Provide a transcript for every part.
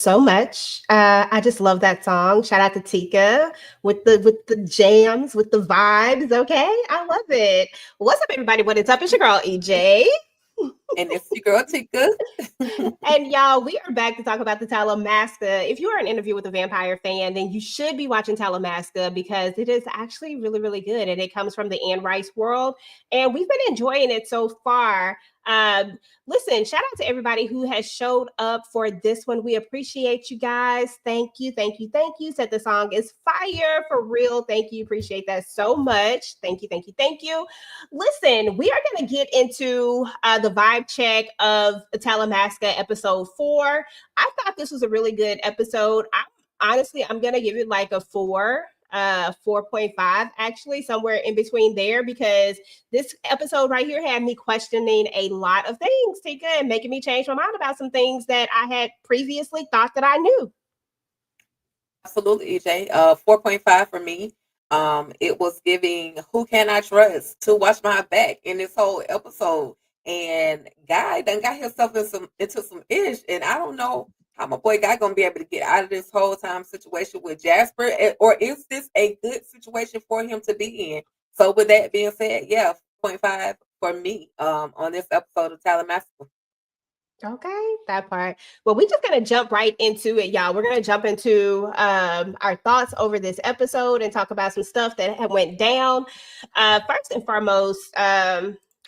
So much. I just love that song. Shout out to Tika with the jams, with the vibes. Okay, I love it. What's up, everybody? What is up? It's your girl EJ. And it's your girl Tika. And y'all, we are back to talk about the Talamasca. If you are an interview with a vampire fan, then you should be watching Talamasca because it is actually really, really good. And it comes from the Anne Rice world. And we've been enjoying it so far. Um, Listen, shout out to everybody who has showed up for this one. We appreciate you guys. Thank you, thank you, thank you. Said the song is fire for real. Thank you. Appreciate that so much. Thank you, thank you, thank you. Listen, we are going to get into the vibe check of Talamasca episode 4. I thought this was a really good episode. I'm going to give it like a 4. 4.5 actually, somewhere in between there, because this episode right here had me questioning a lot of things, Tika, and making me change my mind about some things that I had previously thought that I knew. Absolutely, EJ. 4.5 for me. It was giving who can I trust to watch my back in this whole episode. And Guy done got himself into some ish, and I don't know how my boy Guy gonna be able to get out of this whole time situation with Jasper, or is this a good situation for him to be in? So with that being said, yeah, 4.5 for me on this episode of Talamasca. Okay, that part. Well, we're just gonna jump right into it, y'all. We're gonna jump into our thoughts over this episode and talk about some stuff that had went down. First and foremost,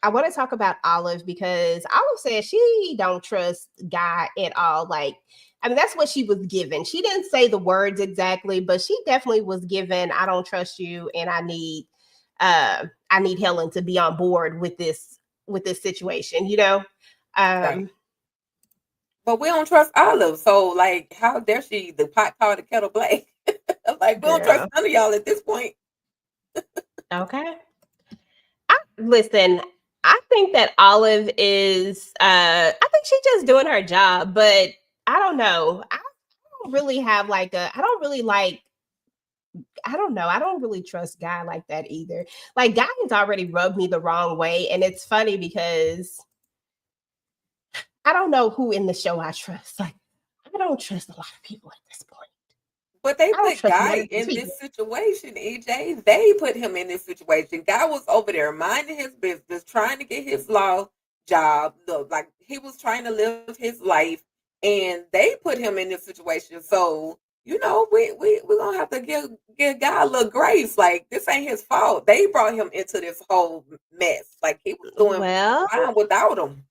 I want to talk about Olive because Olive says she don't trust Guy at all. Like, I mean, that's what she was given. She didn't say the words exactly, but she definitely was given, "I don't trust you, and I need Helen to be on board with this situation." You know. Right. Um, But we don't trust Olive. So, like, how dare she? The pot called the kettle black. Like, we don't trust Girl. none of y'all at this point. Okay. Listen, I think that Olive is I think she's just doing her job, but I don't know. I don't really have like a I don't really like I don't know. I don't really trust Guy like that either. Like Guy has already rubbed me the wrong way, and it's funny because I don't know who in the show I trust. Like I don't trust a lot of people at this point. But they I don't put trust none Guy of these in people. this situation, EJ. They put him in this situation. Guy was over there minding his business, trying to get his law job. Like, he was trying to live his life, and they put him in this situation. So, we're going to have to give Guy a little grace. Like, this ain't his fault. They brought him into this whole mess. Like, he was doing Well, fine without him.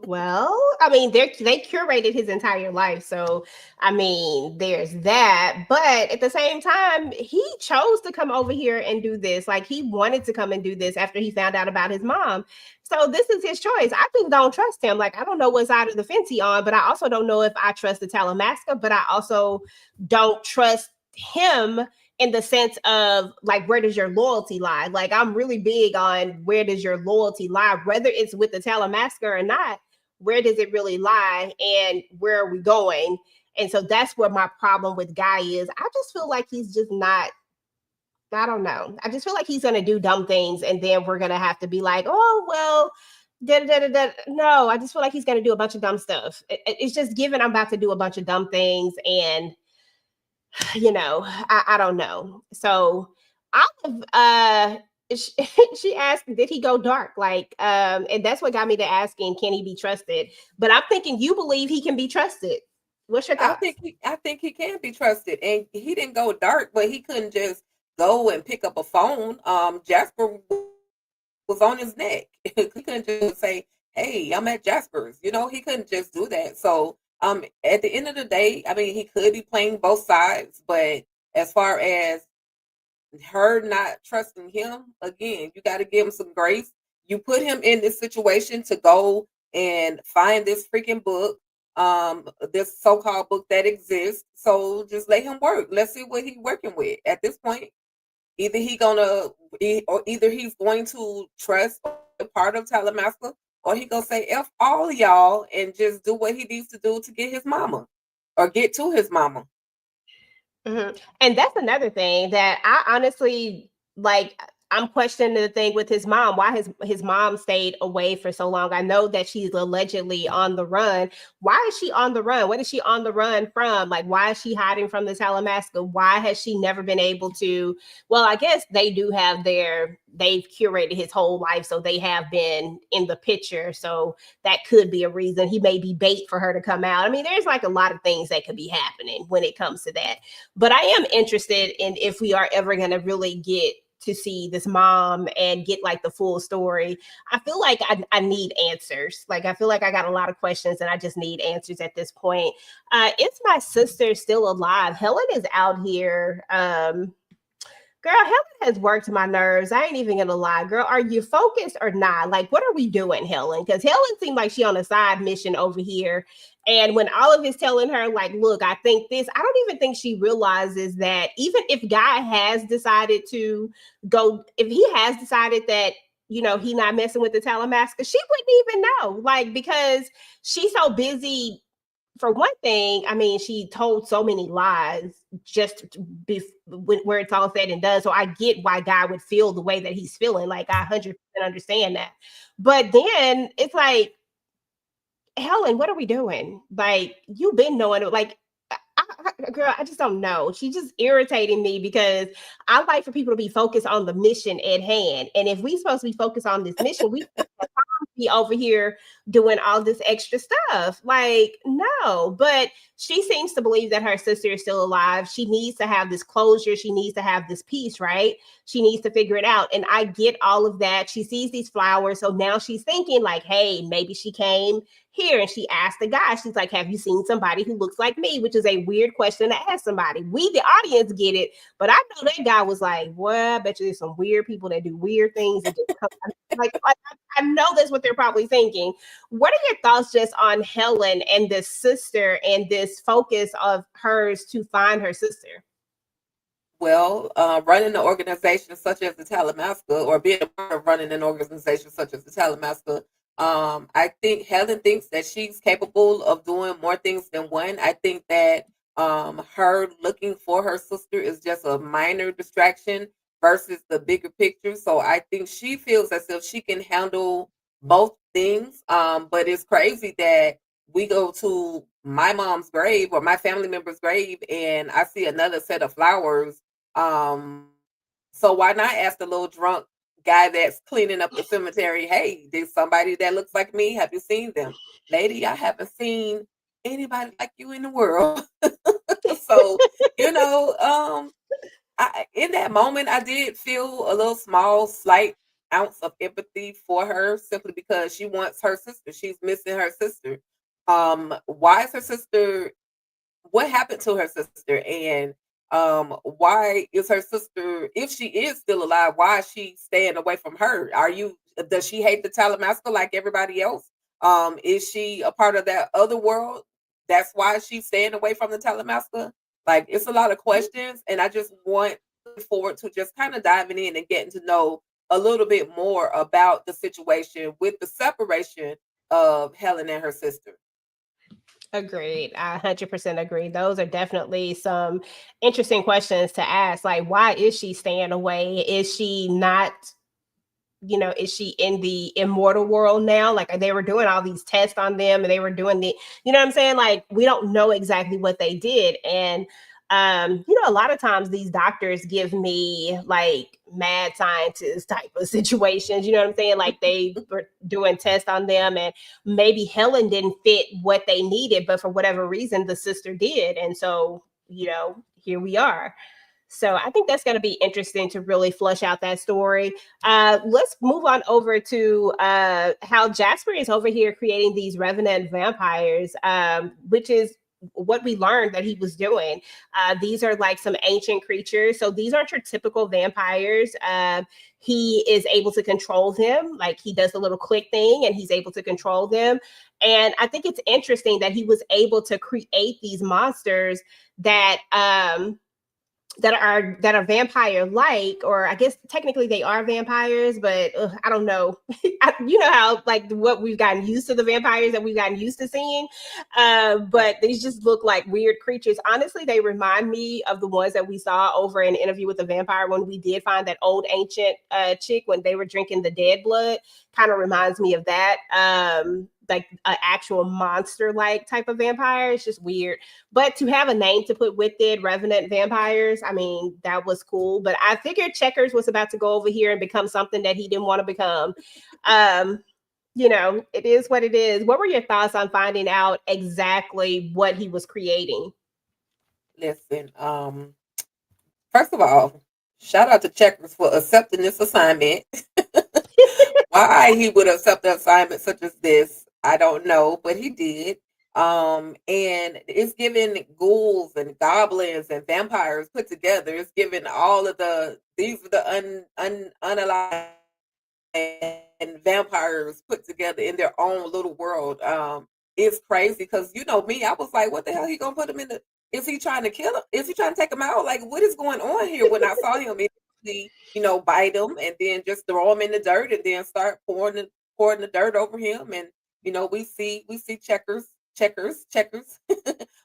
Well, I mean, they curated his entire life, so I mean, there's that. But at the same time, he chose to come over here and do this. Like he wanted to come and do this after he found out about his mom. So this is his choice. I just don't trust him. Like I don't know what side of the fence he on, but I also don't know if I trust the Talamasca. But I also don't trust him in the sense of like where does your loyalty lie. Like I'm really big on where does your loyalty lie, whether it's with the Talamasca or not. Where does it really lie, and where are we going? And so that's where my problem with Guy is. I just feel like he's just not, I don't know, I just feel like he's going to do dumb things, and then we're going to have to be like, oh well, da, da, da, da. No, I just feel like he's going to do a bunch of dumb stuff. It's just given I'm about to do a bunch of dumb things, and I don't know. So Olive, she, she asked, did he go dark? Like, and that's what got me to asking, can he be trusted? But I'm thinking you believe he can be trusted. What's your thoughts? I think he can be trusted, and he didn't go dark, but he couldn't just go and pick up a phone. Jasper was on his neck. He couldn't just say, "Hey, I'm at Jasper's." He couldn't just do that. So, at the end of the day, I mean, he could be playing both sides, but as far as her not trusting him, again, you got to give him some grace. You put him in this situation to go and find this freaking book, this so-called book that exists. So just let him work. Let's see what he's working with at this point. Either either he's going to trust a part of Talamasca, or he gonna say F all y'all and just do what he needs to do to get his mama or get to his mama. And that's another thing that I honestly like. I'm questioning the thing with his mom. Why his mom stayed away for so long? I know that she's allegedly on the run. Why is she on the run? What is she on the run from? Like, why is she hiding from the Talamasca? Why has she never been able to? Well, I guess they do have they've curated his whole life, so they have been in the picture. So that could be a reason. He may be bait for her to come out. I mean, there's like a lot of things that could be happening when it comes to that. But I am interested in if we are ever going to really get to see this mom and get like the full story. I feel like I need answers. Like, I feel like I got a lot of questions and I just need answers at this point. Is my sister still alive? Helen is out here. Girl, Helen has worked my nerves. I ain't even gonna lie. Girl, are you focused or not? Like, what are we doing, Helen? Because Helen seemed like she on a side mission over here. And when Olive is telling her, like, look, I think this, I don't even think she realizes that even if Guy has decided to go, if he has decided that, he not messing with the Talamasca, she wouldn't even know. Like, because she's so busy, for one thing, I mean, she told so many lies just where it's all said and done. So I get why Guy would feel the way that he's feeling. Like, I 100% understand that. But then it's like, Helen, what are we doing? Like, you've been knowing it. Like, girl, I just don't know. She's just irritating me because I like for people to be focused on the mission at hand. And if we supposed to be focused on this mission, we be over here doing all this extra stuff. Like, no, but she seems to believe that her sister is still alive. She needs to have this closure. She needs to have this peace, right? She needs to figure it out. And I get all of that. She sees these flowers. So now she's thinking, like, hey, maybe she came here and she asked the guy, she's like, have you seen somebody who looks like me? Which is a weird question to ask somebody. We, the audience, get it. But I know that guy was like, well, I bet you there's some weird people that do weird things and just come like I know that's what they're probably thinking. What are your thoughts just on Helen and this sister and this focus of hers to find her sister? Well, running an organization such as the Talamasca, or being a part of running an organization such as the Talamasca, I think Helen thinks that she's capable of doing more things than one. I think that her looking for her sister is just a minor distraction versus the bigger picture. So I think she feels as if she can handle both things. But it's crazy that we go to my mom's grave or my family member's grave and I see another set of flowers. So why not ask the little drunk guy that's cleaning up the cemetery, hey, there's somebody that looks like me. Have you seen them? Lady, I haven't seen anybody like you in the world. So, you know, in that moment, I did feel a little small, slight ounce of empathy for her simply because she wants her sister. She's missing her sister. Why is her sister what happened to her sister and why is her sister, if she is still alive, why is she staying away from her? Does she hate the Talamasca like everybody else? Is she a part of that other world? That's why she's staying away from the Talamasca. Like, it's a lot of questions and I just want forward to just kind of diving in and getting to know a little bit more about the situation with the separation of Helen and her sister. Agreed. I 100% agree. Those are definitely some interesting questions to ask. Like, why is she staying away? Is she not, is she in the immortal world now? Like, they were doing all these tests on them and they were doing you know what I'm saying? Like, we don't know exactly what they did. And, a lot of times these doctors give me like mad scientist type of situations. You know what I'm saying? Like, they were doing tests on them and maybe Helen didn't fit what they needed, but for whatever reason, the sister did. And so, here we are. So I think that's going to be interesting to really flush out that story. Let's move on over to how Jasper is over here creating these revenant vampires, which is what we learned that he was doing. These are like some ancient creatures. So these aren't your typical vampires. He is able to control them. Like, he does a little click thing and he's able to control them. And I think it's interesting that he was able to create these monsters that that are vampire like, or I guess technically they are vampires, but I don't know. You know how like what we've gotten used to, the vampires that we've gotten used to seeing, Right. but these just look like weird creatures. Honestly, they remind me of the ones that we saw over in Interview with the Vampire when we did find that old ancient chick when they were drinking the dead blood. Kind of reminds me of that. Like an actual monster like type of vampire. It's just weird. But to have a name to put with it, Revenant Vampires, I mean, that was cool. But I figured Checkers was about to go over here and become something that he didn't want to become. Um, it is what it is. What were your thoughts on finding out exactly what he was creating? Listen, first of all, shout out to Checkers for accepting this assignment. Why he would accept an assignment such as this, I don't know, but he did. And it's giving ghouls and goblins and vampires put together. It's giving all of these are the unalive and vampires put together in their own little world. It's crazy because you know me, I was like, what the hell he gonna put him in the? Is he trying to kill him? Is he trying to take him out? Like, what is going on here? When I saw him, immediately, bite him and then just throw him in the dirt and then start pouring the dirt over him. And we see checkers.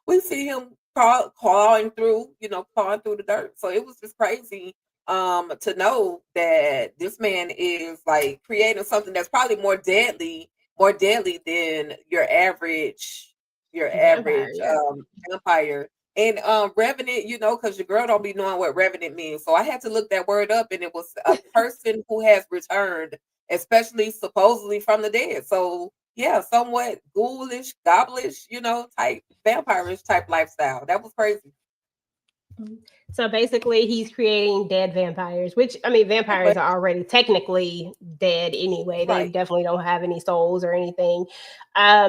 We see him clawing through the dirt. So it was just crazy to know that this man is like creating something that's probably more deadly than your average Vampire, yeah. vampire. And revenant, because your girl don't be knowing what revenant means, so I had to look that word up, and it was a person who has returned, especially supposedly from the dead. So yeah, somewhat ghoulish, goblish, type vampirish type lifestyle. That was crazy. So basically, he's creating dead vampires, which I mean, Pretty vampires much. are already technically dead anyway. They Right. definitely don't have any souls or anything.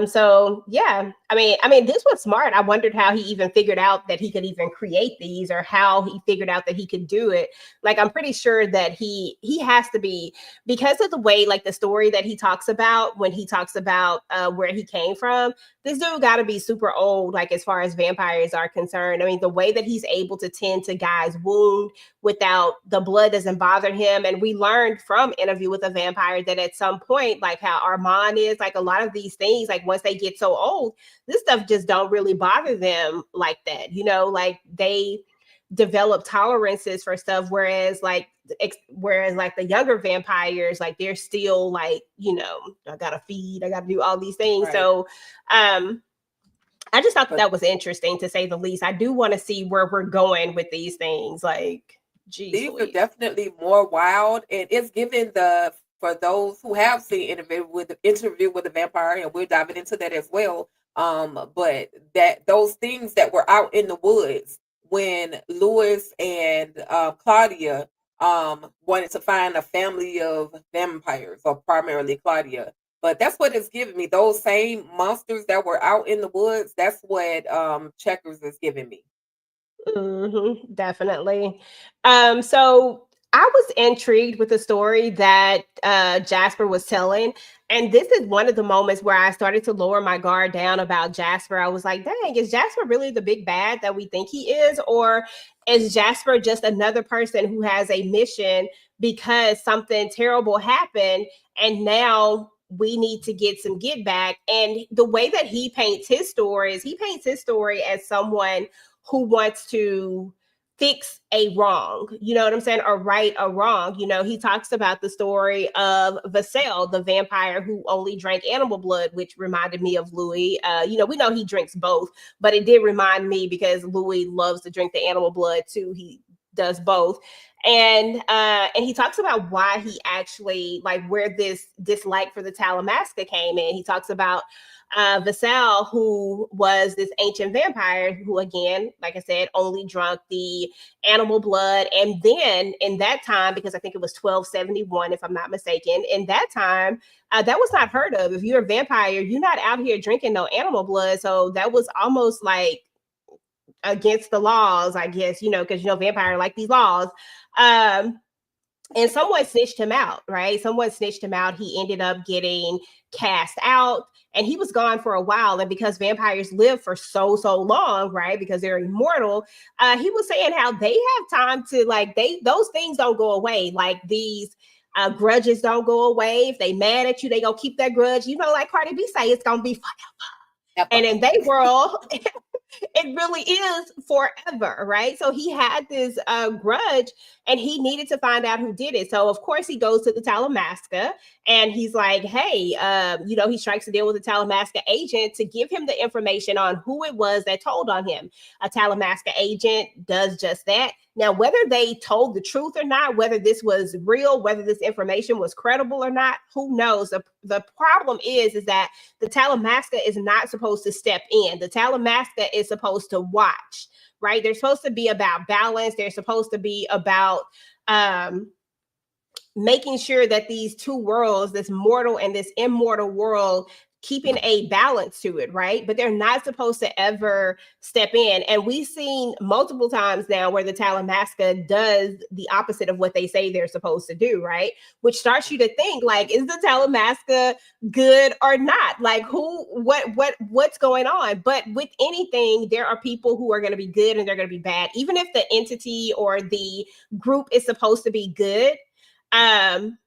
So yeah, I mean, this was smart. I wondered how he even figured out that he could even create these, or how he figured out that he could do it. Like, I'm pretty sure that he has to be, because of the way, like the story that he talks about when he talks about where he came from. This dude got to be super old, like as far as vampires are concerned. I mean, the way that he's able to tend to guys' wound without the blood doesn't bother him. And we learned from Interview with a Vampire that at some point, like how Armand is, like a lot of these things, like once they get so old, this stuff just don't really bother them like that. Like they develop tolerances for stuff, whereas like the younger vampires, like they're still like, I gotta feed, I gotta do all these things. Right. So um I just thought that But that was interesting, to say the least. I do want to see where we're going with these things. Like, geez these are Louise. definitely more wild, and it's given the for those who have seen interview with the vampire, and we're diving into that as well. But that those things that were out in the woods when Lewis and Claudia wanted to find a family of vampires, or primarily Claudia. But that's what it's giving me. Those same monsters that were out in the woods. That's what Checkers is giving me. Definitely. So I was intrigued with the story that Jasper was telling. And this is one of the moments where I started to lower my guard down about Jasper. I was like, dang, is Jasper really the big bad that we think he is? Or is Jasper just another person who has a mission because something terrible happened and now we need to get some get back? And the way that he paints his story is, he paints his story as someone who wants to fix a wrong, you know what I'm saying, or right a wrong. He talks about the story of Vassell, the vampire who only drank animal blood, which reminded me of Louis. We know he drinks both, but it did remind me because Louis loves to drink the animal blood too. He does both. And he talks about why he actually, like, where this dislike for the Talamasca came in. He talks about Vassal, who was this ancient vampire who, again, like I said, only drank the animal blood. And then in that time, because I think it was 1271, if I'm not mistaken, in that time, that was not heard of. If you're a vampire, you're not out here drinking no animal blood. So that was almost like against the laws, I guess, because, vampire like these laws. Um, and someone snitched him out, right? Someone snitched him out. He ended up getting cast out. and he was gone for a while. And because vampires live for so long, right? Because they're immortal, he was saying how they have time to like those things don't go away. Like these grudges don't go away. If they mad at you, they gonna keep that grudge. You know, like Cardi B say, it's gonna be fun. And in their world, it really is forever, right? So he had this grudge and he needed to find out who did it. So, of course, he goes to the Talamasca and he's like, hey, he strikes a deal with the Talamasca agent to give him the information on who it was that told on him. A Talamasca agent does just that. Now, whether they told the truth or not, whether this was real, whether this information was credible or not, who knows? The problem is that the Talamasca is not supposed to step in. The Talamasca is supposed to watch, right? They're supposed to be about balance. They're supposed to be about um, making sure that these two worlds, this mortal and this immortal world, keeping a balance to it, right? But they're not supposed to ever step in. And we've seen multiple times now where the Talamasca does the opposite of what they say they're supposed to do, right? Which starts you to think, like, is the Talamasca good or not? Like, what's going on? But with anything, there are people who are going to be good and they're going to be bad. Even if the entity or the group is supposed to be good, um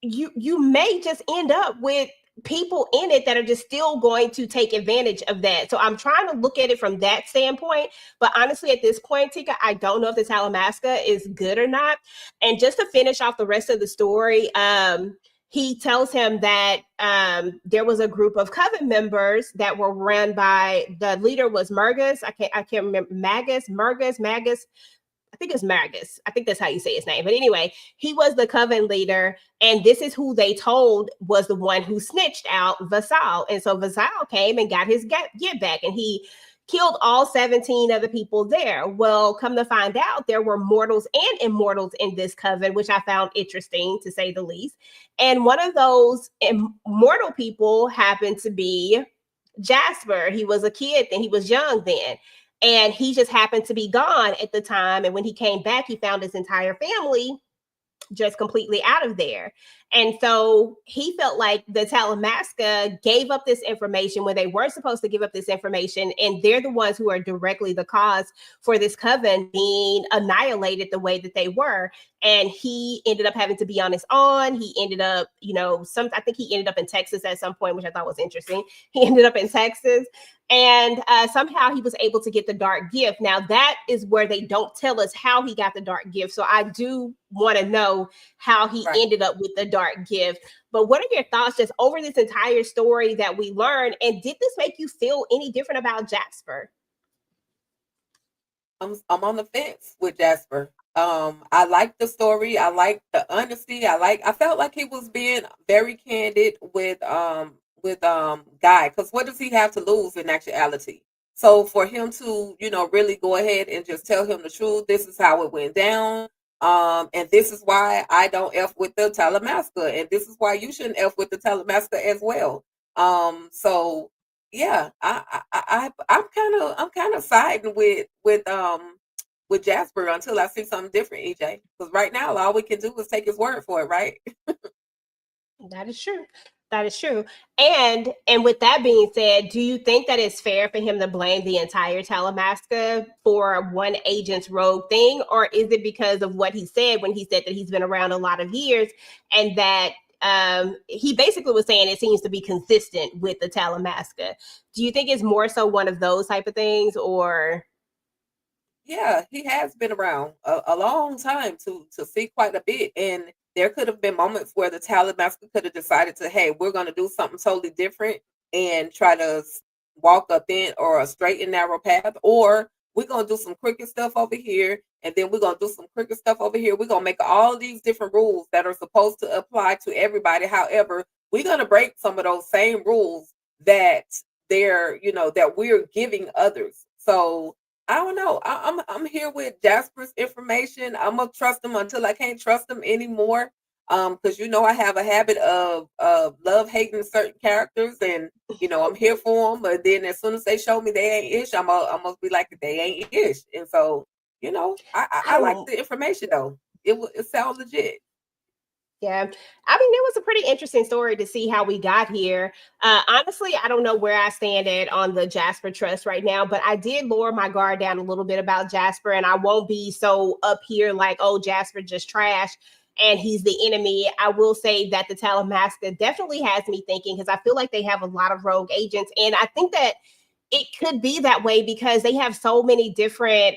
you may just end up with people in it that are just still going to take advantage of that. So I'm trying to look at it from that standpoint. But honestly, at this point, Tika, I don't know if the Talamasca is good or not. And just to finish off the rest of the story, he tells him that there was a group of coven members that were run by the leader was Mergus. I can't remember Magus. I think it's Margus. I think that's how you say his name. But anyway, he was the coven leader, and this is who they told was the one who snitched out Vasal. And so Vasal came and got his get back, and he killed all 17 of the people there. Well, come to find out, there were mortals and immortals in this coven, which I found interesting to say the least. And one of those immortal people happened to be Jasper. He was a kid then, he was young then. And he just happened to be gone at the time. And when he came back, he found his entire family just completely out of there. And so he felt like the Talamasca gave up this information when they were supposed to give up this information. And they're the ones who are directly the cause for this coven being annihilated the way that they were. And he ended up having to be on his own. He ended up, I think he ended up in Texas at some point, which I thought was interesting. He ended up in Texas. And somehow he was able to get the dark gift. Now, that is where they don't tell us how he got the dark gift. So I do want to know how he ended up with the dark gift. But what are your thoughts just over this entire story that we learned? And did this make you feel any different about Jasper? I'm on the fence with Jasper. I like the story. I like the honesty. I felt like he was being very candid with Guy, because what does he have to lose in actuality? So for him to, really go ahead and just tell him the truth, this is how it went down. And this is why I don't F with the Talamasca, and this is why you shouldn't F with the Talamasca as well. So yeah, I'm kind of siding with Jasper until I see something different, EJ. Because right now all we can do is take his word for it, right? That is true. That is true. And with that being said, do you think that it's fair for him to blame the entire Talamasca for one agent's rogue thing, or is it because of what he said when he said that he's been around a lot of years and that he basically was saying it seems to be consistent with the Talamasca? Do you think it's more so one of those type of things, or? Yeah, he has been around a long time to see quite a bit, and there could have been moments where the talent master could have decided to, hey, we're going to do something totally different and try to walk a thin or a straight and narrow path, or we're going to do some crooked stuff over here, and then we're going to do some crooked stuff over here. We're going to make all these different rules that are supposed to apply to everybody. However, we're going to break some of those same rules that that we're giving others. So I don't know. I'm here with Jasper's information. I'm gonna trust him until I can't trust him anymore. Because I have a habit of love hating certain characters, and I'm here for them. But then as soon as they show me they ain't ish, I'm gonna be like they ain't ish. And so I like I the information though. It sounds legit. Yeah. I mean, it was a pretty interesting story to see how we got here. Honestly, I don't know where I stand at on the Jasper Trust right now, but I did lower my guard down a little bit about Jasper, and I won't be so up here like, oh, Jasper just trash and he's the enemy. I will say that the Talamasca definitely has me thinking because I feel like they have a lot of rogue agents, and I think that it could be that way because they have so many different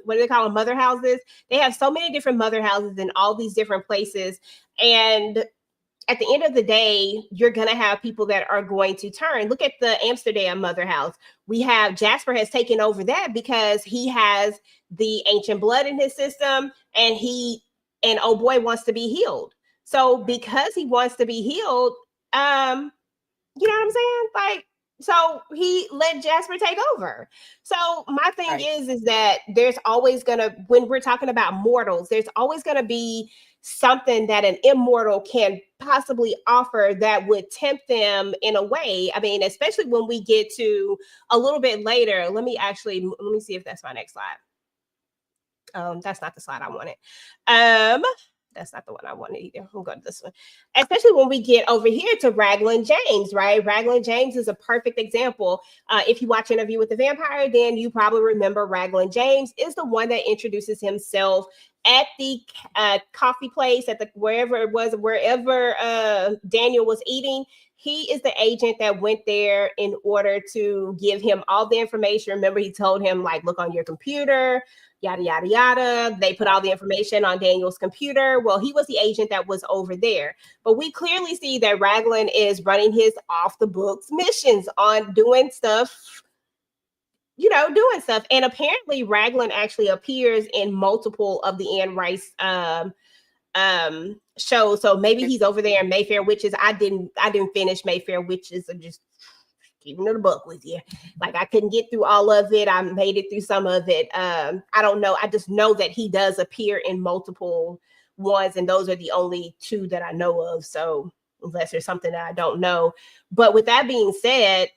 what do they call them, mother houses. They have so many different mother houses in all these different places, and at the end of the day, you're going to have people that are going to turn. Look at the Amsterdam mother house. We have Jasper has taken over that because he has the ancient blood in his system, and oh boy wants to be healed. So Right. because he wants to be healed, um you know what I'm saying? Like, so he let Jasper take over. So my thing Right. is that there's always gonna, when we're talking about mortals, there's always gonna be something that an immortal can possibly offer that would tempt them in a way. I mean, especially when we get to a little bit later. Let me see if that's my next slide. That's not the slide I wanted. Um, that's not the one I wanted either. We'll go to this one. Especially when we get over here to Raglan James, right? Raglan James is a perfect example. If you watch Interview with the Vampire, then you probably remember Raglan James is the one that introduces himself at the coffee place, at the wherever it was, wherever Daniel was eating. He is the agent that went there in order to give him all the information. Remember, he told him, like, look on your computer, yada yada yada. They put all Right. the information on Daniel's computer. Well, he was the agent that was over there. But we clearly see that Raglan is running his off the books missions on doing stuff, doing stuff. And apparently Raglan actually appears in multiple of the Anne Rice shows. So maybe he's over there in Mayfair Witches. I didn't finish Mayfair Witches. I just keeping it a book with you. Like, I couldn't get through all of it. I made it through some of it. I don't know. I just know that he does appear in multiple ones, and those are the only two that I know of. So unless there's something that I don't know. But with that being said,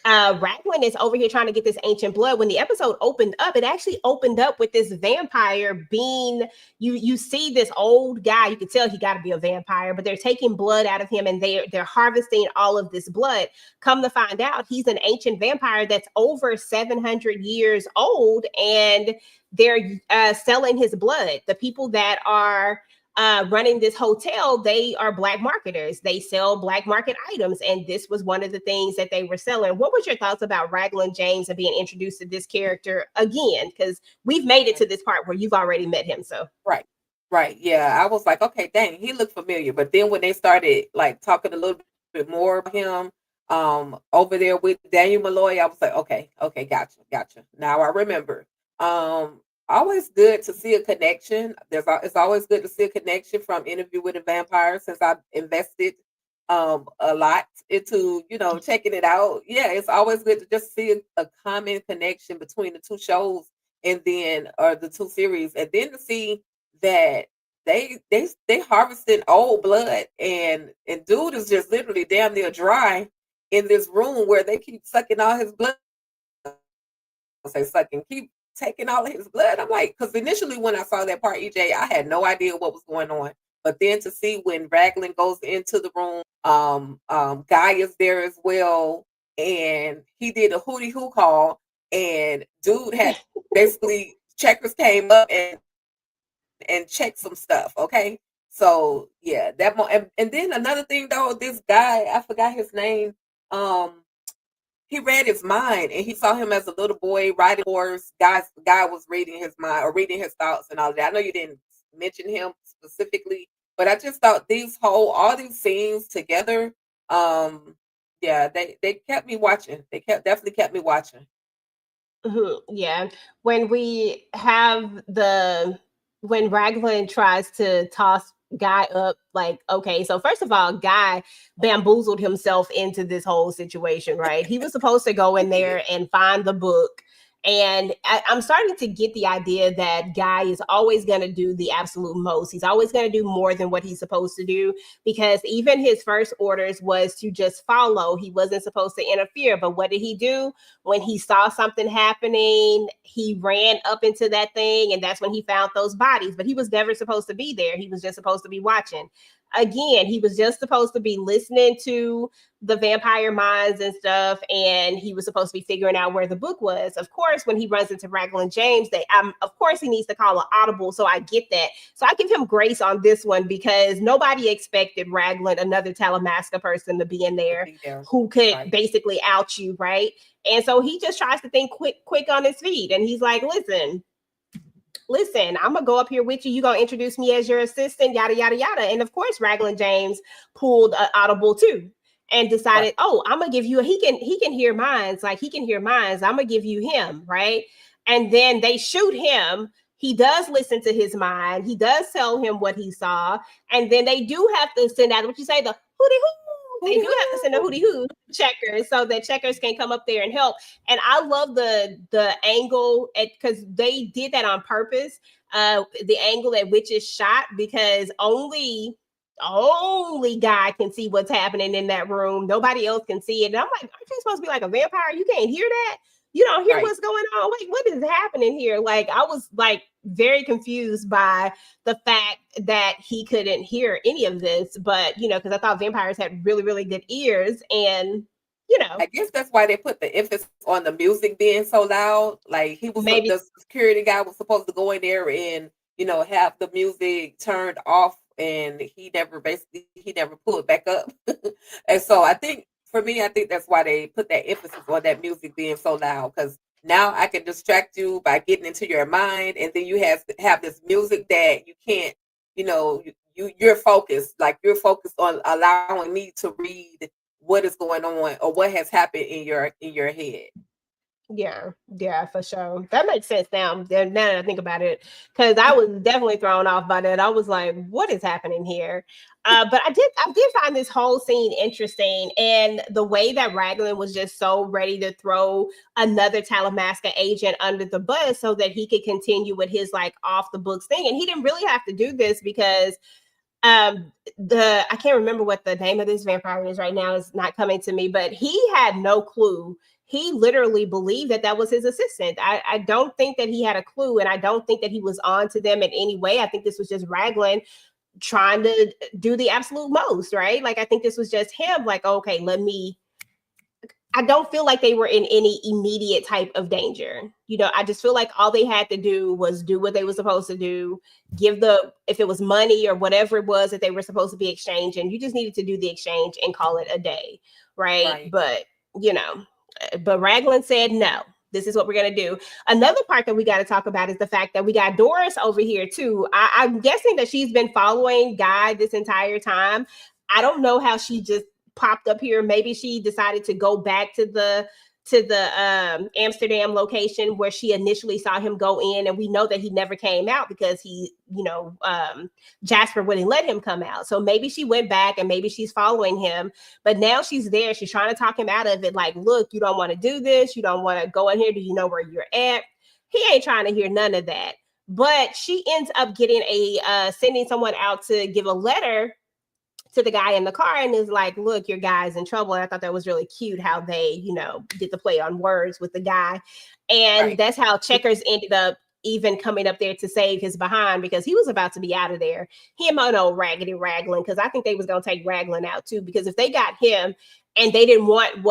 Raglan is over here trying to get this ancient blood. When the episode opened up, it actually opened up with this vampire being, you see this old guy, you can tell he got to be a vampire, but they're taking blood out of him and they're harvesting all of this blood. Come to find out, he's an ancient vampire that's over 700 years old, and they're selling his blood. The people that are running this hotel, they are black marketers. They sell black market items, and this was one of the things that they were selling. What was your thoughts about Raglan James and being introduced to this character again? Because we've made it to this part where you've already met him. So, Right. Right. Yeah. I was like, okay, dang, he looked familiar. But then when they started like talking a little bit more about him, over there with Daniel Malloy, I was like, okay, okay, gotcha, gotcha. Now I remember. Always good to see a connection. It's always good to see a connection from Interview with a Vampire since I've invested a lot into, checking it out. Yeah, it's always good to just see a common connection between the two shows and then or the two series, and then to see that they harvesting old blood, and dude is just literally damn near dry in this room where they keep sucking all his blood. Say sucking, keep taking all of his blood. I'm like, because initially when I saw that part, EJ, I had no idea what was going on. But then to see when Raglan goes into the room, Guy is there as well, and he did a hootie hoo call, and dude had basically checkers came up and checked some stuff. Okay, so yeah, and then another thing though, this guy, I forgot his name. Um, he read his mind, and he saw him as a little boy riding a horse. Guy was reading his mind or reading his thoughts and all that. I know you didn't mention him specifically, but I just thought all these scenes together, um, yeah, they kept me watching. Definitely kept me watching. yeah, when we have when Raglan tries to toss Guy up, like, okay, so first of all, Guy bamboozled himself into this whole situation, right? He was supposed to go He in did. there and find the book And I'm starting to get the idea that Guy is always going to do the absolute most. He's always going to do more than what he's supposed to do, because even his first orders was to just follow. He wasn't supposed to interfere. But what did he do? When he saw something happening, he ran up into that thing, and that's when he found those bodies. But he was never supposed to be there. He was just supposed to be watching. Again, he was just supposed to be listening to the vampire minds and stuff, and he was supposed to be figuring out where the book was. Of course, when he runs into Raglan James, of course he needs to call an audible, so I get that. So I give him grace on this one, because nobody expected Raglan, another Talamasca person, to be in To there be there. who could Right. basically out you, right? And so he just tries to think quick on his feet, and he's like, listen, I'm gonna go up here with you. You gonna introduce me as your assistant, yada yada yada. And of course, Raglan James pulled an audible too, and Right. decided, oh, I'm gonna give you. He can hear minds, like he can hear minds. I'm gonna give you him, right? And then they shoot him. He does listen to his mind. He does tell him what he saw, and then they do have to send out what you say, the hootie hoo. They do have to send a hootie hoo checkers, so that checkers can come up there and help. And I love the angle, because they did that on purpose. The angle at which it's shot, because only Guy can see what's happening in that room. Nobody else can see it. And I'm like, aren't you supposed to be like a vampire? You can't hear that. You don't hear Right. what's going on. Wait, what is happening here? Like, I was like very confused by the fact that he couldn't hear any of this. But because I thought vampires had really, really good ears, and I guess that's why they put the emphasis on the music being so loud. Like maybe. the security guy was supposed to go in there and have the music turned off, and he never pulled it back up. And so I think that's why they put that emphasis on that music being so loud, because now I can distract you by getting into your mind, and then you have this music that you can't, you're focused, like you're focused on allowing me to read what is going on or what has happened in your head. Yeah, yeah, for sure. That makes sense now. Now that I think about it, because I was definitely thrown off by that. I was like, "What is happening here?" But I did find this whole scene interesting, and the way that Raglan was just so ready to throw another Talamasca agent under the bus so that he could continue with his like off the books thing, and he didn't really have to do this, because the I can't remember what the name of this vampire is right now, is not coming to me, but he had no clue. He literally believed that that was his assistant. I don't think that he had a clue, and I don't think that he was on to them in any way. I think this was just Raglan trying to do the absolute most, right? Like, I think this was just him, like, okay, I don't feel like they were in any immediate type of danger. I just feel like all they had to do was do what they were supposed to do, if it was money or whatever it was that they were supposed to be exchanging, you just needed to do the exchange and call it a day, right? Right. You know, but Raglan said, no, this is what we're going to do. Another part that we got to talk about is the fact that we got Doris over here too. I'm guessing that she's been following Guy this entire time. I don't know how she just popped up here. Maybe she decided to go back to the Amsterdam location where she initially saw him go in, and we know that he never came out because Jasper wouldn't let him come out. So maybe she went back, and maybe she's following him, but now she's there. She's trying to talk him out of it. Like, look, you don't want to do this. You don't want to go in here. Do you know where you're at? He ain't trying to hear none of that. But she ends up getting sending someone out to give a letter to the guy in the car, and is like, look, your guy's in trouble. And I thought that was really cute how they, did the play on words with the guy. And Right. that's how Checkers ended up even coming up there to save his behind, because he was about to be out of there. Him and old Raggedy Raglan, because I think they was going to take Raglan out too, because if they got him and they didn't want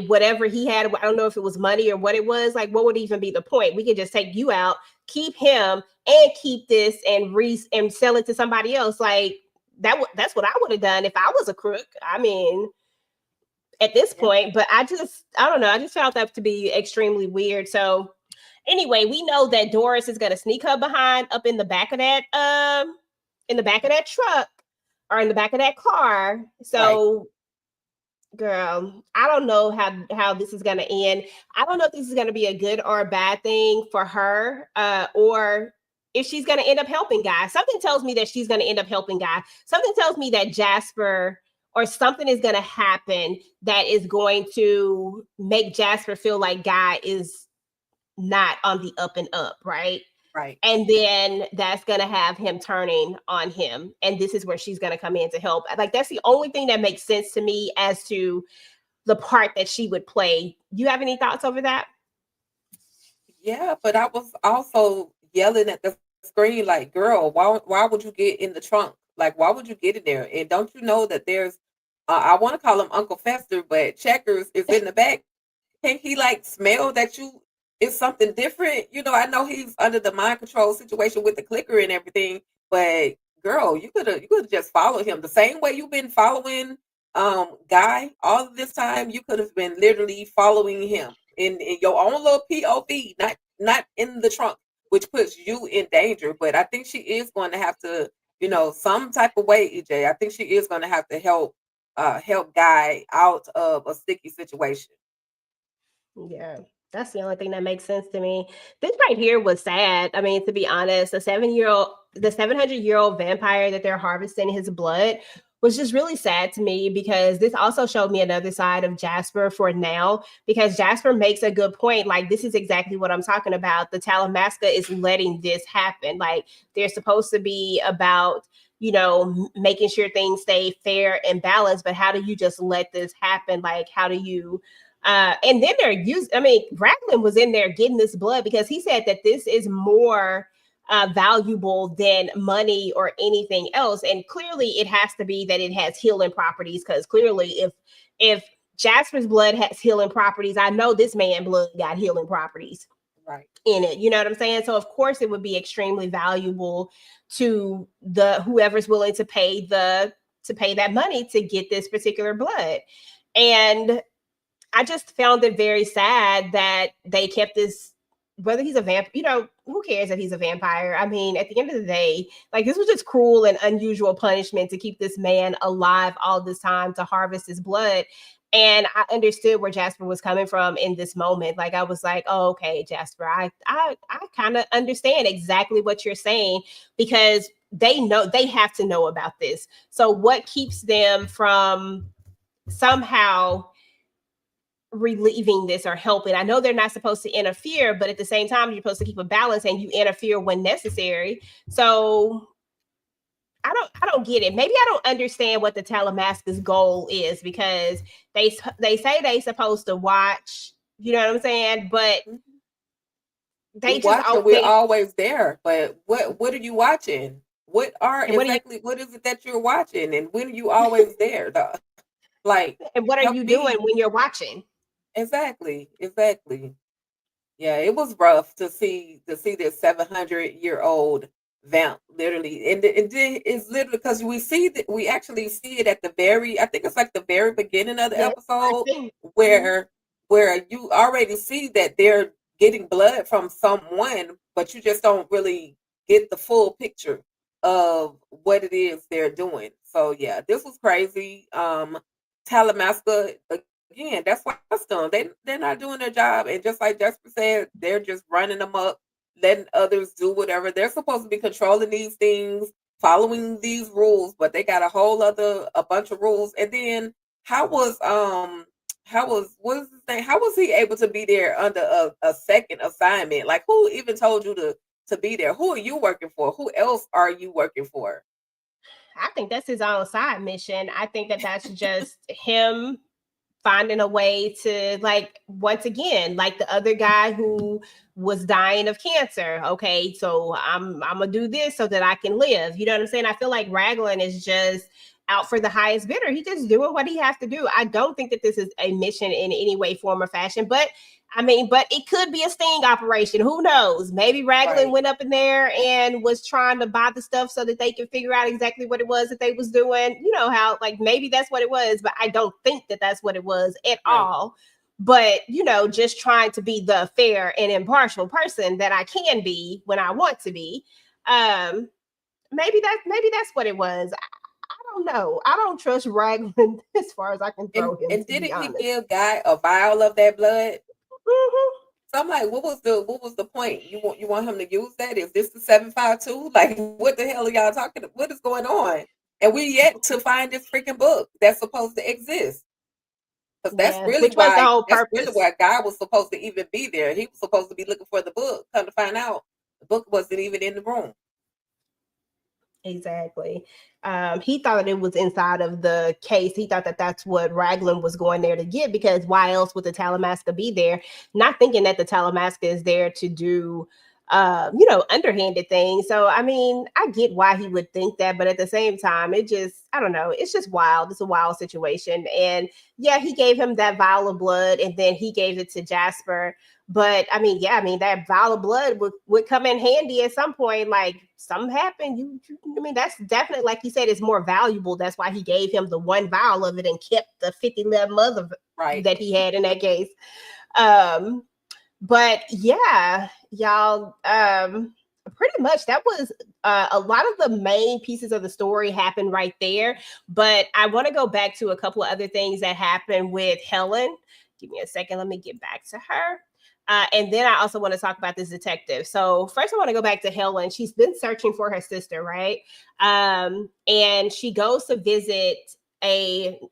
whatever he had, I don't know if it was money or what it was, like, what would even be the point? We could just take you out, keep him, and keep this and sell it to somebody else. Like, that's what I would have done if I was a crook. I mean, at this Yeah. point, but I don't know. I just found that to be extremely weird. So anyway, we know that Doris is gonna sneak her behind up in the back of that truck, or in the back of that car. Right. So, girl, I don't know how this is gonna end. I don't know if this is gonna be a good or a bad thing for her, or if she's gonna end up helping Guy. Something tells me that she's gonna end up helping Guy. Something tells me that Jasper or something is going to happen that is going to make Jasper feel like Guy is not on the up and up, right? Right. And then that's going to have him turning on him. And this is where she's going to come in to help. Like, that's the only thing that makes sense to me as to the part that she would play. Do you have any thoughts over that? Yeah, but I was also yelling at the screen like, "Girl, why would you get in the trunk? Like, why would you get in there? And don't you know that there's I want to call him Uncle Fester, but Checkers is in the back. Can't he like smell that you it's something different? You know, I know he's under the mind control situation with the clicker and everything, but girl, you could have just followed him the same way you've been following Guy all of this time. You could have been literally following him in your own little POV, not in the trunk, which puts you in danger. But I think she is going to have to, some type of way, EJ. I think she is going to have to help Guy out of a sticky situation. Yeah, that's the only thing that makes sense to me. This right here was sad. I mean, to be honest, the 700-year-old vampire that they're harvesting his blood was just really sad to me because this also showed me another side of Jasper for now. Because Jasper makes a good point. Like, this is exactly what I'm talking about. The Talamasca is letting this happen. Like, they're supposed to be about making sure things stay fair and balanced. But how do you just let this happen? Like, how do you and then they're used. I mean, Raglan was in there getting this blood because he said that this is more valuable than money or anything else. And clearly, it has to be that it has healing properties. Because clearly, if Jasper's blood has healing properties, I know this man blood got healing properties Right. in it. You know what I'm saying? So of course, it would be extremely valuable to the whoever's willing to pay that money to get this particular blood. And I just found it very sad that they kept this. Whether he's a vamp, who cares that he's a vampire? I mean, at the end of the day, like, this was just cruel and unusual punishment to keep this man alive all this time to harvest his blood. And I understood where Jasper was coming from in this moment. Like, I was like, oh, okay, Jasper, I kind of understand exactly what you're saying because they have to know about this. So what keeps them from somehow relieving this or helping? I know they're not supposed to interfere, but at the same time, you're supposed to keep a balance and you interfere when necessary. So I don't get it. Maybe I don't understand what the Talamasca's goal is because they say they supposed to watch. You know what I'm saying? But Mhm. We they just watch and we're they always there. But what are you watching? and what are you What is it that you're watching? And when are you always there? Like, and what are help you doing me. when you're watching? Exactly. Exactly. Yeah, it was rough to see this 700-year-old vamp literally, and then it's literally because we actually see it at the very, I think it's like the very beginning of the Yes, first episode thing. Mhm. where you already see that they're getting blood from someone, but you just don't really get the full picture of what it is they're doing. So yeah, this was crazy. Talamasca again, that's why I trust them. They're not doing their job, and just like Jasper said, they're just running them up, letting others do whatever. They're supposed to be controlling these things, following these rules, but they got a bunch of rules. And then how was what is his name? How was he able to be there under a second assignment? Like, who even told you to be there? Who are you working for? Who else are you working for? I think that's his own side mission. I think that that's just him finding a way to, like, once again, like the other guy who was dying of cancer. Okay, so I'm gonna do this so that I can live. You know what I'm saying? I feel like Raglan is just out for the highest bidder. He just doing what he has to do. I don't think that this is a mission in any way, form, or fashion. But I mean, but it could be a sting operation. Who knows? Maybe Raglan Right, went up in there and was trying to buy the stuff so that they could figure out exactly what it was that they was doing. You know how, like, maybe that's what it was, but I don't think that that's what it was at right. all. But just trying to be the fair and impartial person that I can be when I want to be. Um, maybe that's what it was. I don't know. I don't trust Raglan as far as I can And throw him, and to be didn't he honest. give Guy a vial of that blood? Mhm. So I'm like, what was the point? You want him to use that? Is this the 752? Like, what the hell are y'all talking? What is going on? and we yet to find this freaking book that's supposed to exist. Because Yeah, which was the whole that's really purpose. why God was supposed to even be there. He was supposed to be looking for the book. Come to find out, the book wasn't even in the room. Exactly. He thought it was inside of the case. He thought that that's what Raglan was going there to get, because why else would the Talamasca be there? Not thinking that the Talamasca is there to do, underhanded things. So, I mean, I get why he would think that, but at the same time, it just, I don't know, it's just wild. It's a wild situation. And yeah, he gave him that vial of blood, and then he gave it to Jasper. But I mean, yeah, I mean that vial of blood would come in handy at some point. Like something happened, I mean, that's definitely, like you said, it's more valuable. That's why he gave him the one vial of it and kept the 50 left mother Right. that he had in that case. Um, but yeah, y'all, pretty much that was a lot of the main pieces of the story happened right there. But I want to go back to a couple of other things that happened with Helen. Give me a second. Let me get back to her. And then I also want to talk about this detective. So first, I want to go back to Helen. She's been searching for her sister, right? And she goes to visit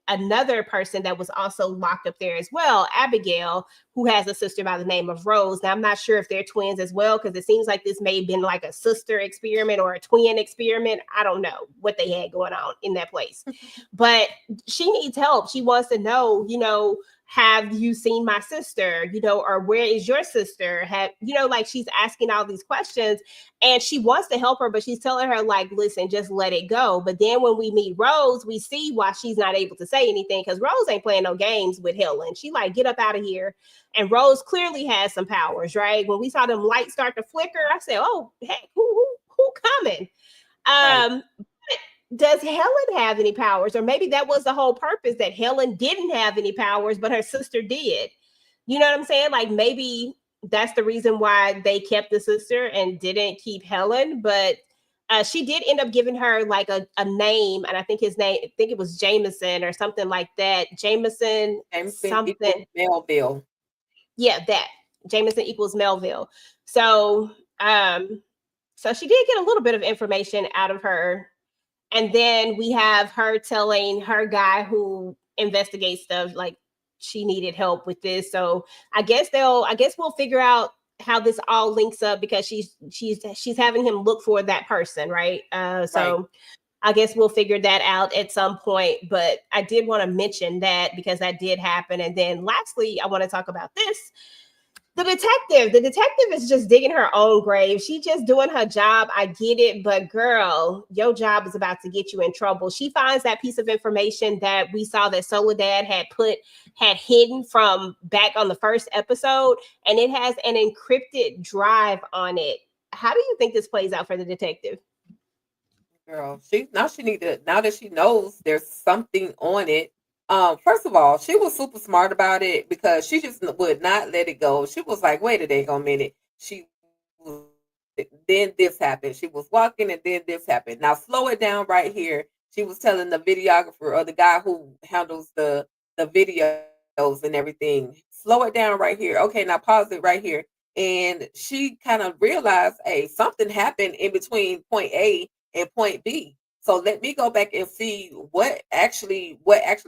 another person that was also locked up there as well, Abigail, who has a sister by the name of Rose. Now, I'm not sure if they're twins as well, because it seems like this may have been like a sister experiment or a twin experiment. I don't know what they had going on in that place. But she needs help. She wants to know, have you seen my sister? Or where is your sister? Like she's asking all these questions, and she wants to help her, but she's telling her, like, listen, just let it go. But then when we meet Rose, we see why she's not able to say anything, because Rose ain't playing no games with Helen. She like, get up out of here. And Rose clearly has some powers, right? When we saw them lights start to flicker, I said, oh, heck, who coming? Right. Um, does Helen have any powers? Or maybe that was the whole purpose, that Helen didn't have any powers, but her sister did. You know what I'm saying? Like maybe that's the reason why they kept the sister and didn't keep Helen. But she did end up giving her like a name, and I think his name, I think it was Jameson or something like that. Jameson Jameson equals something. Melville. Yeah, that Jameson equals Melville. So, um, so she did get a little bit of information out of her, and then we have her telling her guy who investigates stuff, like she needed help with this. So I guess we'll figure out how this all links up, because she's having him look for that person, right? Right. So I guess we'll figure that out at some point. But I did want to mention that because that did happen. And then lastly, I want to talk about this. The detective is just digging her own grave. She just doing her job. I get it, but girl, your job is about to get you in trouble. She finds that piece of information that we saw that Soledad had hidden from back on the first episode, and it has an encrypted drive on it. How do you think this plays out for the detective? Girl, she need to, now that she knows there's something on it. First of all, she was super smart about it because she just would not let it go. She was like, wait a dang minute. She was, then this happened. She was walking and then this happened. Now slow it down right here. She was telling the videographer or the guy who handles the videos and everything. Slow it down right here. Okay, now pause it right here. And she kind of realized, hey, something happened in between point A and point B. So let me go back and see what actually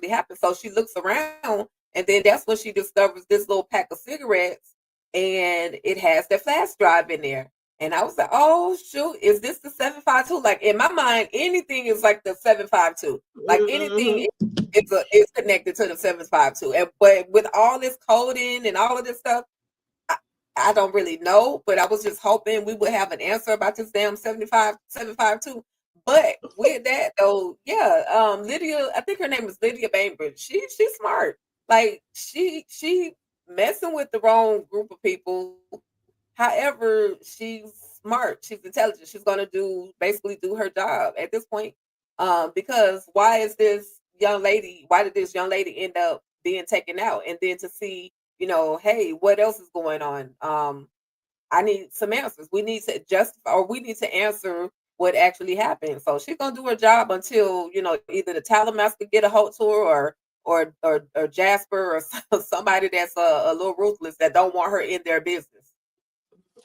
happened. So she looks around, and then that's when she discovers this little pack of cigarettes, and it has the flash drive in there. And I was like, oh shoot, is this the 752? Like in my mind, anything is like the 752. Like anything Mm-hmm. is connected to the 752. And but with all this coding and all of this stuff, I, I don't really know, but I was just hoping we would have an answer about this damn 752. But with that though, yeah, Lydia, I think her name is Lydia Bainbridge. She's smart. Like she messing with the wrong group of people. However, she's smart. She's intelligent. She's gonna basically do her job at this point. Because why did this young lady end up being taken out? And then to see, hey, what else is going on? I need some answers. We need to justify, or we need to answer what actually happened. So she's gonna do her job until either the Talamasca get a hold to her, or Jasper, or somebody that's a little ruthless that don't want her in their business.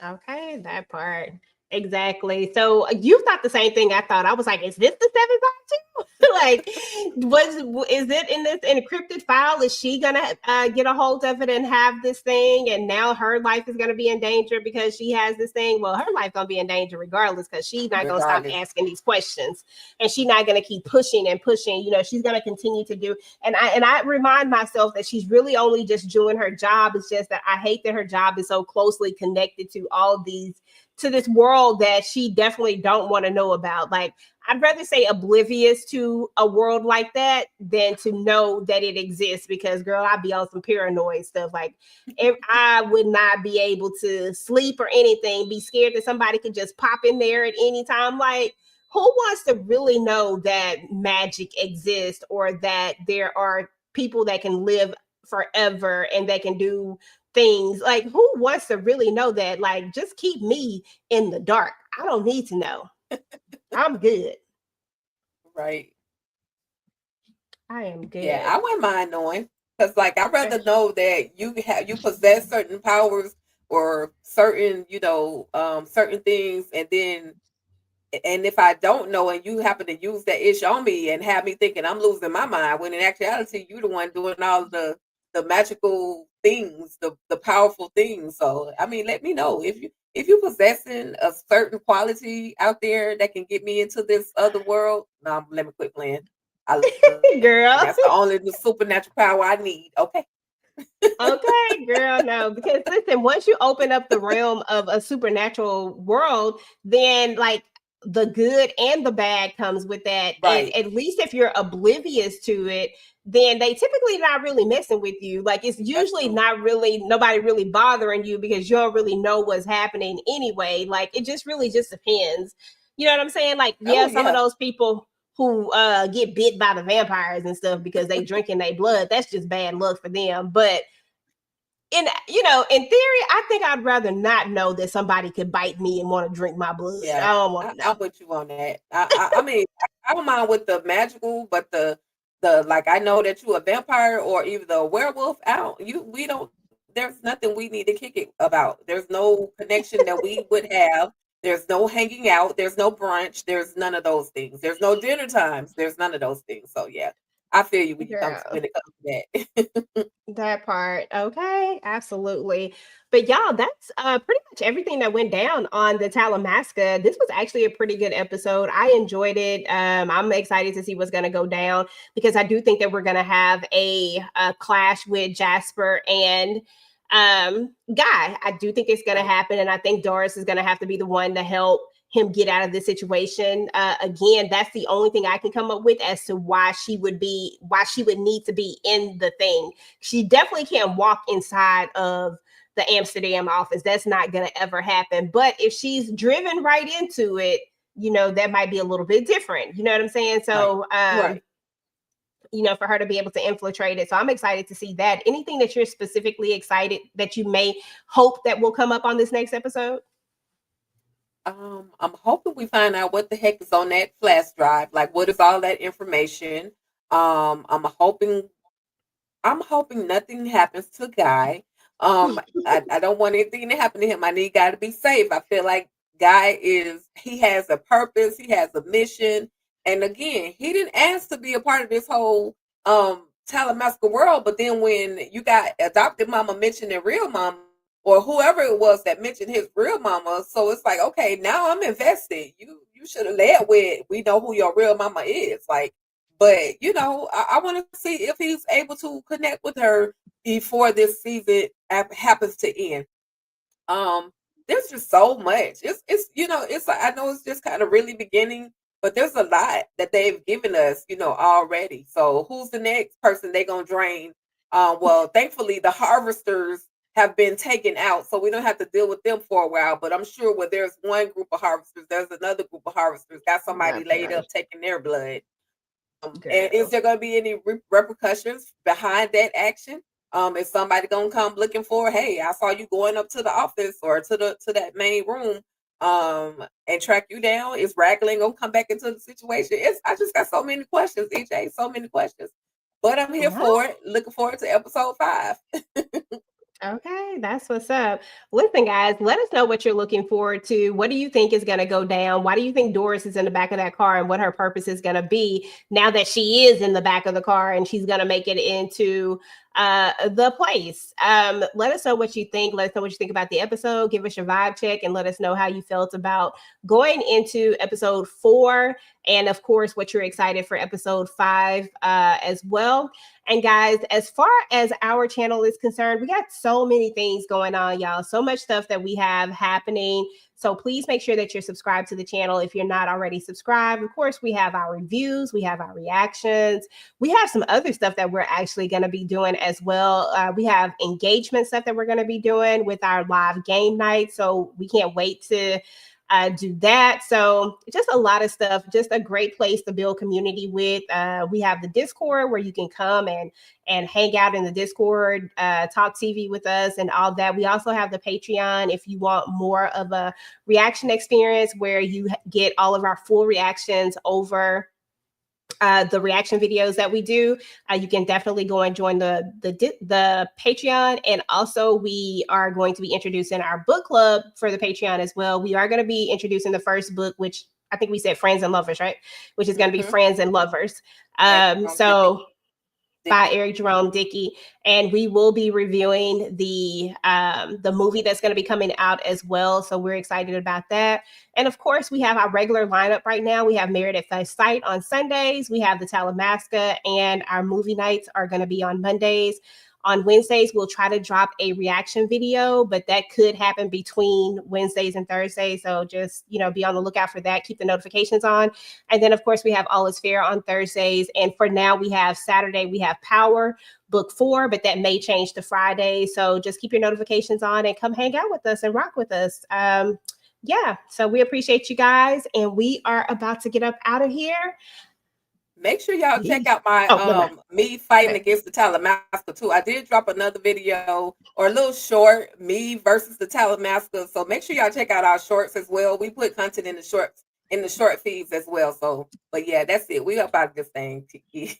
Okay, that part. Exactly. So you thought the same thing I thought. I was like, is this the 752? Like, is it in this encrypted file? Is she gonna get a hold of it and have this thing? And now her life is gonna be in danger because she has this thing. Well, her life gonna be in danger regardless because she's not gonna stop regardless. asking these questions, and she's not gonna keep pushing and pushing. You know, she's gonna continue to do. And I remind myself that she's really only just doing her job. It's just that I hate that her job is so closely connected to all these to this world that she definitely don't want to know about. Like, I'd rather say oblivious to a world like that than to know that it exists, because girl, I'd be on some paranoid stuff. Like, if I would not be able to sleep or anything, be scared that somebody could just pop in there at any time. Like, who wants to really know that magic exists, or that there are people that can live forever and that can do things? Like, who wants to really know that? Like, just keep me in the dark. I don't need to know. I'm good. Right. I am Yeah, good. I wouldn't mind knowing because, like, I'd Okay. rather know that you possess certain powers or certain certain things, and if I don't know and you happen to use that ish on me and have me thinking I'm losing my mind, when in actuality you're the one doing all the magical things, the powerful things. So I mean, let me know if you possessing a certain quality out there that can get me into this other world. No, let me quit playing. I love that. And Girl. that's the only the supernatural power I need. Okay. Okay, girl, no, because listen, once you open up the realm of a supernatural world, then like the good and the bad comes with that. And Right. at least if you're oblivious to it, then they typically not really messing with you. Like, it's That's usually true. not really nobody really bothering you because you don't really know what's happening anyway. Like, it just really just depends. You know what I'm saying? Like, Oh yeah, some of yeah. those people who get bit by the vampires and stuff because they drinking their blood, that's just bad luck for them. But in theory, I think I'd rather not know that somebody could bite me and want to drink my blood. Yeah, I don't want to I'm know. with you on that. I mean, I don't mind with the magical, but the like I know that you a vampire or even a werewolf. I don't you we don't. There's nothing we need to kick it about. There's no connection that we would have. There's no hanging out. There's no brunch. There's none of those things. There's no dinner times. There's none of those things. So yeah, I feel you Girl, when it comes to that. that part. Okay, absolutely. But y'all, that's pretty much everything that went down on the Talamasca. This was actually a pretty good episode. I enjoyed it. I'm excited to see what's going to go down because I do think that we're going to have a clash with Jasper and Guy. I do think it's going to Right. happen, and I think Doris is going to have to be the one to help him get out of this situation. Again, that's the only thing I can come up with as to why she would need to be in the thing. She definitely can't walk inside of the Amsterdam office. That's not going to ever happen. But if she's driven right into it, that might be a little bit different. You know what I'm saying? Right. So, Right. for her to be able to infiltrate it. So I'm excited to see that. Anything that you're specifically excited that you may hope that will come up on this next episode? I'm hoping we find out what the heck is on that flash drive. Like, what is all that information? Um, I'm hoping I'm hoping nothing happens to Guy. I don't want anything to happen to him. I need Guy to be safe. I feel like he has a purpose, he has a mission. And again, he didn't ask to be a part of this whole Talamasca world, but then when you got adopted mama mentioning real mama, or whoever it was that mentioned his real mama, so it's like, okay, now I'm invested. You should have led with we know who your real mama is. Like, but I want to see if he's able to connect with her before this season happens to end. Um, there's just so much. It's like I know it's just kind of really beginning, but there's a lot that they've given us, already. So who's the next person they gonna drain? Well, thankfully the harvesters have been taken out, so we don't have to deal with them for a while. But I'm sure where there's one group of harvesters, there's another group of harvesters got somebody laid Okay, up taking their blood. And is girl. there going to be any repercussions behind that action? Is somebody going to come looking for, hey, I saw you going up to the office or to that main room, and track you down? Is Raglan going to come back into the situation? I just got so many questions, EJ, so many questions. But I'm here Well, for it. Looking forward to episode 5. Okay, that's what's up. Listen, guys, let us know what you're looking forward to. What do you think is going to go down? Why do you think Doris is in the back of that car and what her purpose is going to be now that she is in the back of the car and she's going to make it into the place? Let us know what you think. Let us know what you think about the episode. Give us your vibe check and let us know how you felt about going into episode 4. And of course, what you're excited for episode 5 as well. And guys, as far as our channel is concerned, we got so many things going on, y'all. So much stuff that we have happening. So please make sure that you're subscribed to the channel if you're not already subscribed. Of course, we have our reviews, we have our reactions, we have some other stuff that we're actually going to be doing as well. We have engagement stuff that we're going to be doing with our live game night. So we can't wait to do that. So just a lot of stuff, just a great place to build community with. We have the Discord where you can come and hang out in the Discord, talk TV with us and all that. We also have the Patreon if you want more of a reaction experience where you get all of our full reactions over the reaction videos that we do. You can definitely go and join the Patreon, and also we are going to be introducing our book club for the Patreon as well. We are going to be introducing the first book, which I think we said Friends and Lovers, right? Which is going to be Mm-hmm. Friends and Lovers. So by Dickey. Eric Jerome Dickey, and we will be reviewing the movie that's going to be coming out as well. So we're excited about that. And of course, we have our regular lineup right now. We have Married at First Sight on Sundays. We have the Talamasca, and our movie nights are going to be on Mondays. On Wednesdays, we'll try to drop a reaction video, but that could happen between Wednesdays and Thursdays. So just, be on the lookout for that. Keep the notifications on. And then, of course, we have All Is Fair on Thursdays. And for now, we have Saturday, we have Power Book 4, but that may change to Friday. So just keep your notifications on and come hang out with us and rock with us. Yeah, so we appreciate you guys. And we are about to get up out of here. Make sure y'all check Peace. out my Oh, never mind. me fighting Okay. against the Talamasca too. I did drop another video or a little short, me versus the Talamasca. So make sure y'all check out our shorts as well. We put content in the short feeds as well. So but yeah, that's it. We up out of this thing, Tiki.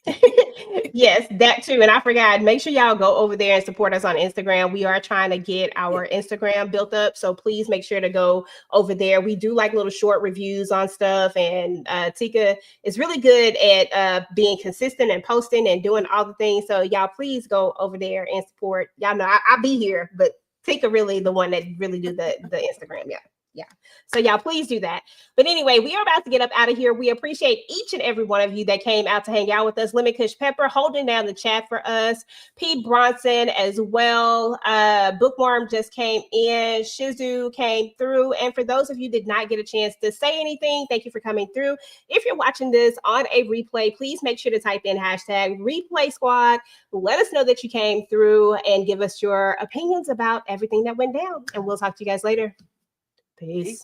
Yes, that too. And I forgot, make sure y'all go over there and support us on Instagram. We are trying to get Yeah. our Instagram built up. So please make sure to go over there. We do like little short reviews on stuff. And Tika is really good at being consistent and posting and doing all the things. So y'all please go over there and support. Y'all know I'll be here, but Tika really the one that really do the Instagram. Yeah. Yeah. So y'all please do that. But anyway, we are about to get up out of here. We appreciate each and every one of you that came out to hang out with us. Lemon Kush Pepper holding down the chat for us. P. Bronson as well. Bookworm just came in. Shizu came through. And for those of you did not get a chance to say anything, thank you for coming through. If you're watching this on a replay, please make sure to type in hashtag replay squad. Let us know that you came through and give us your opinions about everything that went down. And we'll talk to you guys later. Peace.